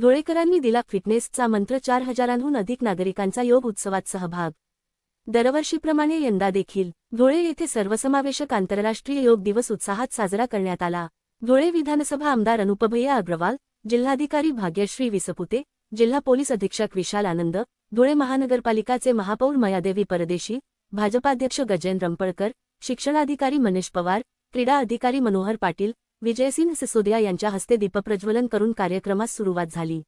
धुळेकरांनी दिला फिटनेसचा मंत्र. 4,000हून अधिक नागरिकांचा योग उत्सवात सहभाग. दरवर्षीप्रमाणे यंदा देखील धुळे येथे सर्वसमावेशक आंतरराष्ट्रीय योग दिवस उत्साहात साजरा करण्यात आला. धुळे विधानसभा आमदार अनुपभैया अग्रवाल, जिल्हाधिकारी भाग्यश्री विसपुते, जिल्हा पोलीस अधीक्षक विशाल आनंद, धुळे महानगरपालिकाचे महापौर मयादेवी परदेशी, भाजपाध्यक्ष गजेंद्र रंपळकर, शिक्षणाधिकारी मनीष पवार, क्रीडा अधिकारी मनोहर पाटील, विजयसिंह सिसोदिया यांच्या हस्ते दीपप्रज्वलन करून कार्यक्रमास सुरुवात झाली.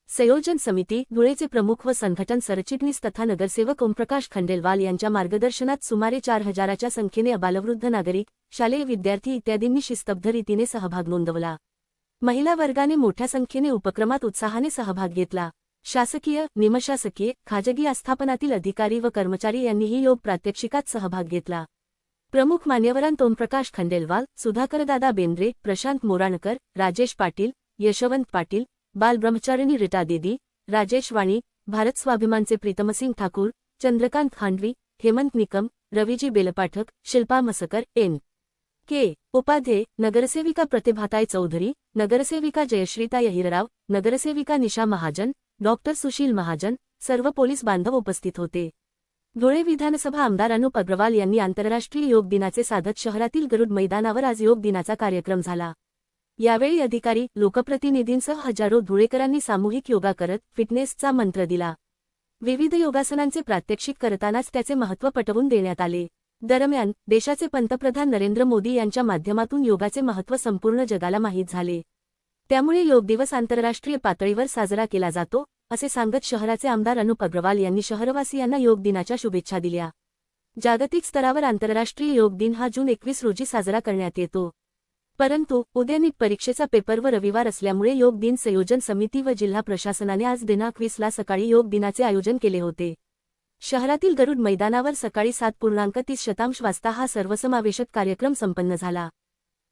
संयोजन समिती, धुळेचे प्रमुख व संघटन सरचिटणीस तथा नगरसेवक ओमप्रकाश खंडेलवाल यांच्या मार्गदर्शनात सुमारे 4,000च्या संख्येने अबालवृद्ध नागरिक, शालेय विद्यार्थी इत्यादींनी शिस्तबद्ध रीतीने सहभाग नोंदवला. महिला वर्गाने मोठ्या संख्येने उपक्रमात उत्साहाने सहभाग घेतला. शासकीय, निमशासकीय, खाजगी आस्थापनातील अधिकारी व कर्मचारी यांनीही योग प्रात्यक्षिकात सहभाग घेतला. प्रमुख मान्यवरांत ओमप्रकाश खंडेलवाल, सुधाकरदादा बेंद्रे, प्रशांत मोराणकर, राजेश पाटील, यशवंत पाटील, बाल ब्रह्मचारिणी रीटा दीदी, राजेश वाणी, भारत स्वाभिमानचे प्रीतमसिंग ठाकूर, चंद्रकांत खांडवी, हेमंत निकम, रवीजी बेलपाठक, शिल्पा मसकर, एन. के. उपाध्ये, नगरसेविका प्रतिभाताई चौधरी, नगरसेविका जयश्रीताई हिरराव, नगरसेविका निशा महाजन, डॉक्टर सुशील महाजन, सर्व पोलीस बांधव उपस्थित होते. धुळे विधानसभा आमदार अनुप अग्रवाल यांनी आंतरराष्ट्रीय योग दिनाचे साधत शहरातील गरुड मैदानावर आज योग दिनाचा कार्यक्रम झाला. यावेळी अधिकारी, लोकप्रतिनिधींसह हजारो धुळेकरांनी सामूहिक योगा करत फिटनेसचा मंत्र दिला. विविध योगासनांचे प्रात्यक्षिक करतानाच त्याचे महत्त्व पटवून देण्यात आले. दरम्यान, देशाचे पंतप्रधान नरेंद्र मोदी यांच्या माध्यमातून योगाचे महत्त्व संपूर्ण जगाला माहीत झाले. त्यामुळे योग दिवस आंतरराष्ट्रीय पातळीवर साजरा केला जातो, असे सांगत शहराचे आमदार अनुप अग्रवाल यांनी शहरवासियांना योग दिनाच्या शुभेच्छा दिल्या. जागतिक स्तरावर आंतरराष्ट्रीय योग दिन हा जून 21 रोजी साजरा करण्यात येतो. परंतु उद्या नीट परीक्षेचा पेपर व रविवार असल्यामुळे योग दिन संयोजन समिती व जिल्हा प्रशासनाने आज दिनांक 20 ला सकाळी योग दिनाचे आयोजन केले होते. शहरातील गरुड मैदानावर सकाळी 7:30 वाजता हा सर्वसमावेशक कार्यक्रम संपन्न झाला.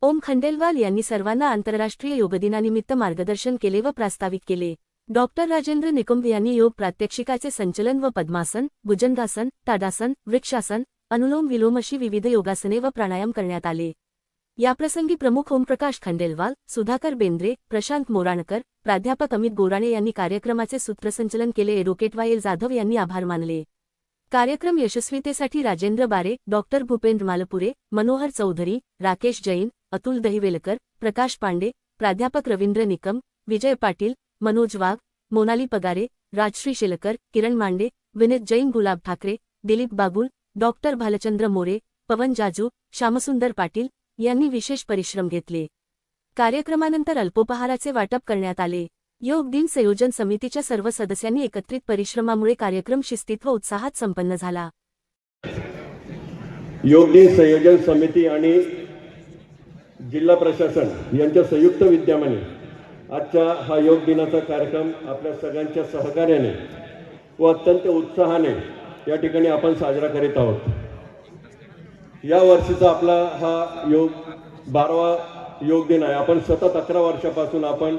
ओम खंडेलवाल यांनी सर्वांना आंतरराष्ट्रीय योगदिनानिमित्त मार्गदर्शन केले व प्रास्ताविक केले. डॉक्टर राजेंद्र निकुंभ यांनी योग प्रात्यक्षिकाचे संचलन व पद्मासन, भुजंगासन, ताडासन, वृक्षासन, अनुलोम विलोम अशी विविध योगासने व प्राणायाम करण्यात आले. याप्रसंगी प्रमुख ओमप्रकाश खंडेलवाल, सुधाकर बेंद्रे, प्रशांत मोराणकर, प्राध्यापक अमित गोराणे यांनी कार्यक्रमाचे सूत्रसंचलन केले. एडव्होकेट वायल जाधव यांनी आभार मानले. कार्यक्रम यशस्वीतेसाठी राजेंद्र बारे, डॉक्टर भूपेंद्र मालपुरे, मनोहर चौधरी, राकेश जैन, अतुल दहिवेलकर, प्रकाश पांडे, प्राध्यापक रवींद्र निकम, विजय पाटील, मनोज वाघ, मोनाली पगारे, राजश्री शेलकर, किरण मांडे, विनीत जैन, गुलाब ठाकरे, दिलीप बागुल, डॉक्टर भालचंद्र मोरे, पवन जाजू, श्यामसुंदर पाटील यांनी विशेष परिश्रम घेतले. कार्यक्रमानंतर अल्पोपहाराचे वाटप करण्यात आले. योग दिन संयोजन समितीच्या सर्व सदस्यांनी एकत्रित परिश्रमामुळे कार्यक्रम शिस्तीत व उत्साहात संपन्न झाला. योग दिन संयोजन समिती आणि जिल्हा प्रशासन यांच्या संयुक्त विद्यमाने आजच्या हा योग दिनाचा कार्यक्रम आपल्या सगळ्यांच्या सहकार्याने व अत्यंत उत्साहाने या ठिकाणी आपण साजरा करीत आहोत. या वर्षीचा आपला हा योग 12वा योग दिन आहे. आपण सतत 11 वर्षापासून आपण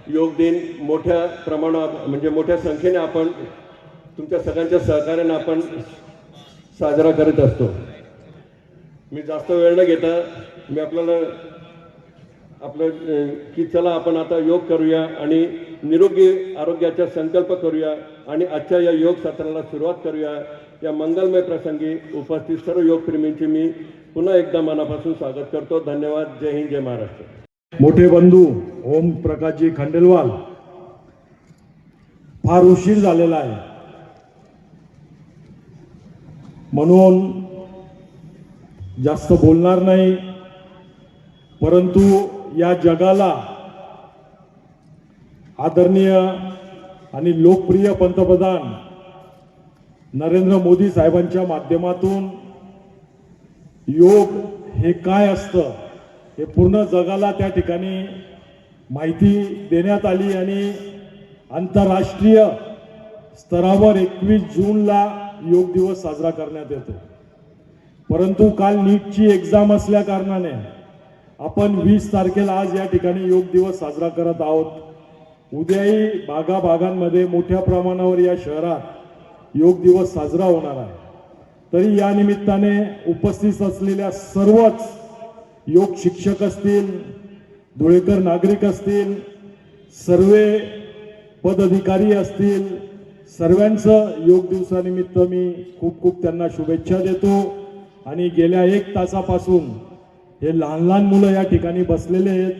योग दिन मोठ्या प्रमाणात म्हणजे मोठ्या संख्येने आपण तुमच्या सगळ्यांच्या सहकार्याने आपण साजरा करीत असतो. मी जास्त वेळ न घेता मी आपलं की चला आपण आता योग करूया आणि निरोगी आरोग्याचा संकल्प करूया आणि आजच्या या योग सत्राला सुरुवात करूया. या मंगलमय प्रसंगी उपस्थित सर्व योगप्रेमींची मी पुन्हा एकदा मनापासून स्वागत करतो. धन्यवाद. जय हिंद, जय महाराष्ट्र. मोठे बंधू ओम प्रकाशजी खंडेलवाल, फार उशीर झालेला आहे म्हणून जास्त बोलणार नाही, परंतु या जगाला आदरणीय आणि लोकप्रिय पंतप्रधान नरेंद्र मोदी साहेबांच्या माध्यमातून योग हे काय असतं हे पूर्ण जगाला त्या ठिकाणी माहिती देण्यात आली आणि आंतरराष्ट्रीय स्तरावर 21 जूनला योग दिवस साजरा करण्यात येतो. परंतु काल नीटची एक्झाम असल्या कारणाने आपण 20 तारखेला आज या ठिकाणी योग दिवस साजरा करत आहोत. उद्याही भागाभागांमध्ये मोठ्या प्रमाणावर या शहरात योग दिवस साजरा होणार आहे. तरी या निमित्ताने उपस्थित असलेल्या सर्वच योग शिक्षक असतील, धुळेकर नागरिक असतील, सर्व पदाधिकारी असतील, सर्वांचं योग दिवसानिमित्त मी खूप खूप त्यांना शुभेच्छा देतो. आणि गेल्या 1 तासापासून हे लहान लहान मुलं या ठिकाणी बसलेले आहेत,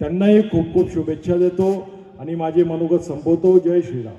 त्यांनाही खूप खूप शुभेच्छा देतो आणि माझे मनोगत संपवतो. जय श्रीराम.